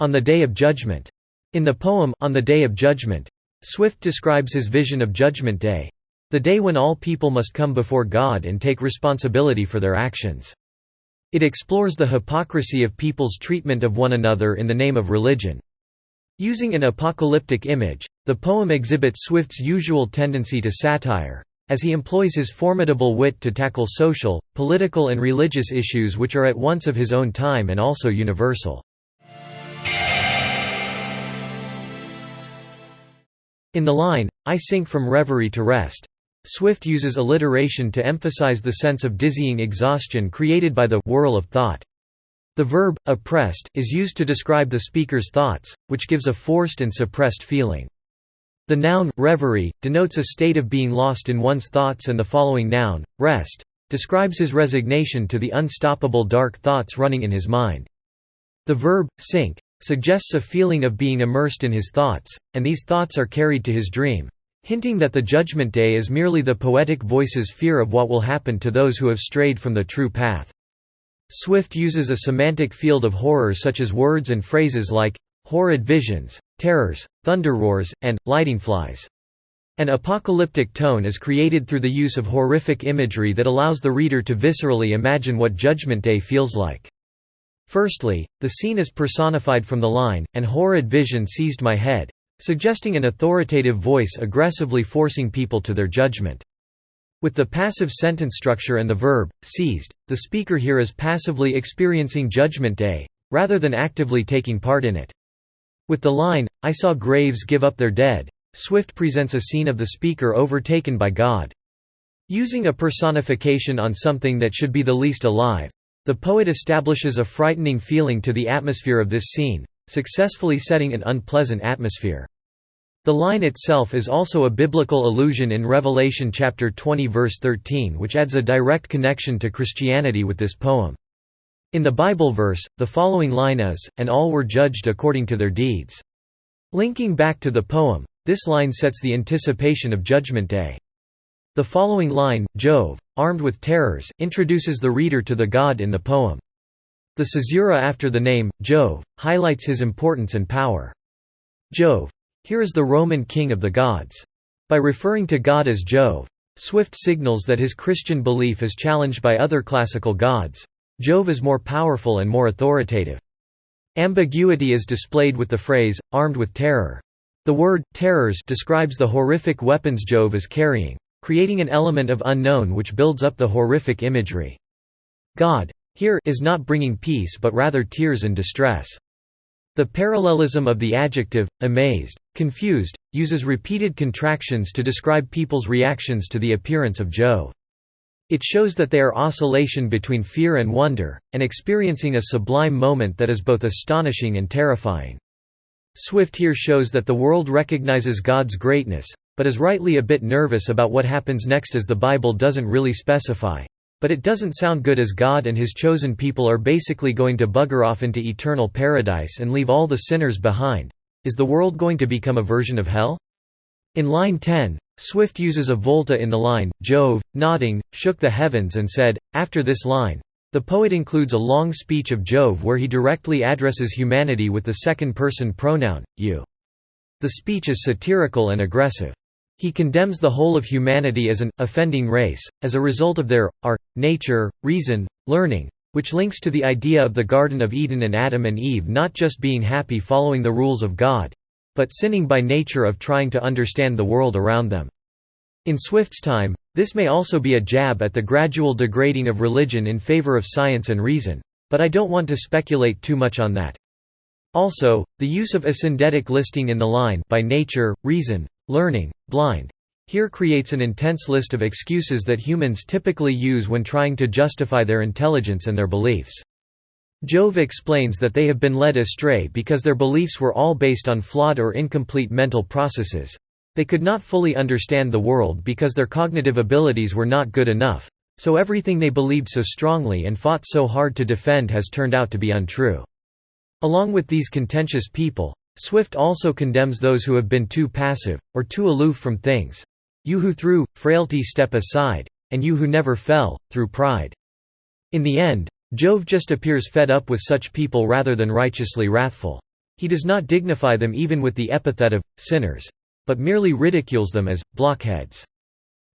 on the Day of Judgment. In the poem, On the Day of Judgment, Swift describes his vision of Judgment Day, the day when all people must come before God and take responsibility for their actions. It explores the hypocrisy of people's treatment of one another in the name of religion. Using an apocalyptic image, the poem exhibits Swift's usual tendency to satire, as he employs his formidable wit to tackle social, political and religious issues which are at once of his own time and also universal. In the line, "I sink from reverie to rest," Swift uses alliteration to emphasize the sense of dizzying exhaustion created by the whirl of thought. The verb, oppressed, is used to describe the speaker's thoughts, which gives a forced and suppressed feeling. The noun, reverie, denotes a state of being lost in one's thoughts, and the following noun, rest, describes his resignation to the unstoppable dark thoughts running in his mind. The verb, sink, suggests a feeling of being immersed in his thoughts, and these thoughts are carried to his dream, hinting that the Judgment Day is merely the poetic voice's fear of what will happen to those who have strayed from the true path. Swift uses a semantic field of horror such as words and phrases like, horrid visions, terrors, thunder roars, and, lighting flies. An apocalyptic tone is created through the use of horrific imagery that allows the reader to viscerally imagine what Judgment Day feels like. Firstly, the scene is personified from the line, "and horrid vision seized my head," suggesting an authoritative voice aggressively forcing people to their judgment. With the passive sentence structure and the verb, seized, the speaker here is passively experiencing Judgment Day, rather than actively taking part in it. With the line, "I saw graves give up their dead," Swift presents a scene of the speaker overtaken by God. Using a personification on something that should be the least alive, the poet establishes a frightening feeling to the atmosphere of this scene, successfully setting an unpleasant atmosphere. The line itself is also a biblical allusion in Revelation chapter 20 verse 13, which adds a direct connection to Christianity with this poem. In the Bible verse, the following line is, "and all were judged according to their deeds." Linking back to the poem, this line sets the anticipation of Judgment Day. The following line, "Jove, armed with terrors," introduces the reader to the god in the poem. The caesura after the name, Jove, highlights his importance and power. Jove. Here is the Roman king of the gods. By referring to God as Jove, Swift signals that his Christian belief is challenged by other classical gods. Jove is more powerful and more authoritative. Ambiguity is displayed with the phrase, "armed with terror." The word, terrors, describes the horrific weapons Jove is carrying, creating an element of unknown which builds up the horrific imagery. God, here, is not bringing peace but rather tears and distress. The parallelism of the adjective, amazed, confused, uses repeated contractions to describe people's reactions to the appearance of Jove. It shows that they are oscillation between fear and wonder, and experiencing a sublime moment that is both astonishing and terrifying. Swift here shows that the world recognizes God's greatness, but is rightly a bit nervous about what happens next, as the Bible doesn't really specify. But it doesn't sound good, as God and his chosen people are basically going to bugger off into eternal paradise and leave all the sinners behind. Is the world going to become a version of hell? In line 10, Swift uses a volta in the line, "Jove, nodding, shook the heavens and said." After this line, the poet includes a long speech of Jove where he directly addresses humanity with the second-person pronoun, you. The speech is satirical and aggressive. He condemns the whole of humanity as an offending race, as a result of their nature, reason, learning, which links to the idea of the Garden of Eden and Adam and Eve not just being happy following the rules of God, but sinning by nature of trying to understand the world around them. In Swift's time, this may also be a jab at the gradual degrading of religion in favor of science and reason, but I don't want to speculate too much on that. Also, the use of a syndetic listing in the line, by nature, reason, learning, blind, here creates an intense list of excuses that humans typically use when trying to justify their intelligence and their beliefs. Jove explains that they have been led astray because their beliefs were all based on flawed or incomplete mental processes. They could not fully understand the world because their cognitive abilities were not good enough, so everything they believed so strongly and fought so hard to defend has turned out to be untrue. Along with these contentious people, Swift also condemns those who have been too passive, or too aloof from things. You who through frailty step aside, and you who never fell, through pride. In the end, Jove just appears fed up with such people rather than righteously wrathful. He does not dignify them even with the epithet of sinners, but merely ridicules them as blockheads.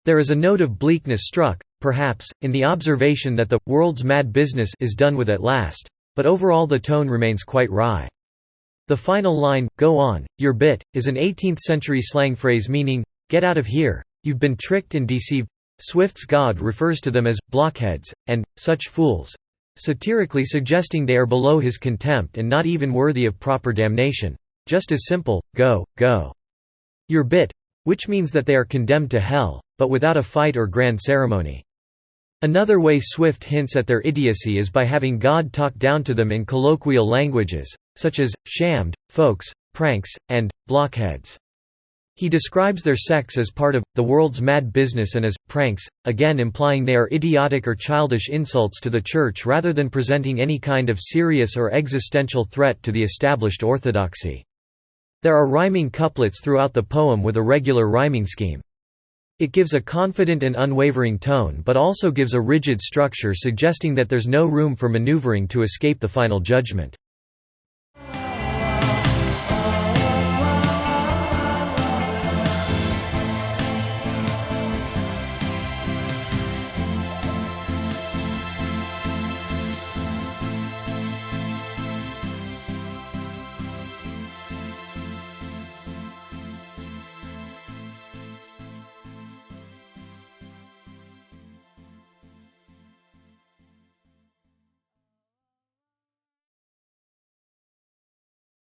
There is a note of bleakness struck, perhaps, in the observation that the world's mad business is done with at last, but overall the tone remains quite wry. The final line, "Go on, your bit," is an 18th-century slang phrase meaning, "Get out of here, you've been tricked and deceived." Swift's God refers to them as blockheads, and such fools, satirically suggesting they are below his contempt and not even worthy of proper damnation. Just as simple, go, go. Your bit, which means that they are condemned to hell, but without a fight or grand ceremony. Another way Swift hints at their idiocy is by having God talk down to them in colloquial languages, such as, shammed, folks, pranks, and blockheads. He describes their sex as part of the world's mad business and as pranks, again implying they are idiotic or childish insults to the Church rather than presenting any kind of serious or existential threat to the established orthodoxy. There are rhyming couplets throughout the poem with a regular rhyming scheme. It gives a confident and unwavering tone but also gives a rigid structure suggesting that there's no room for maneuvering to escape the final judgment.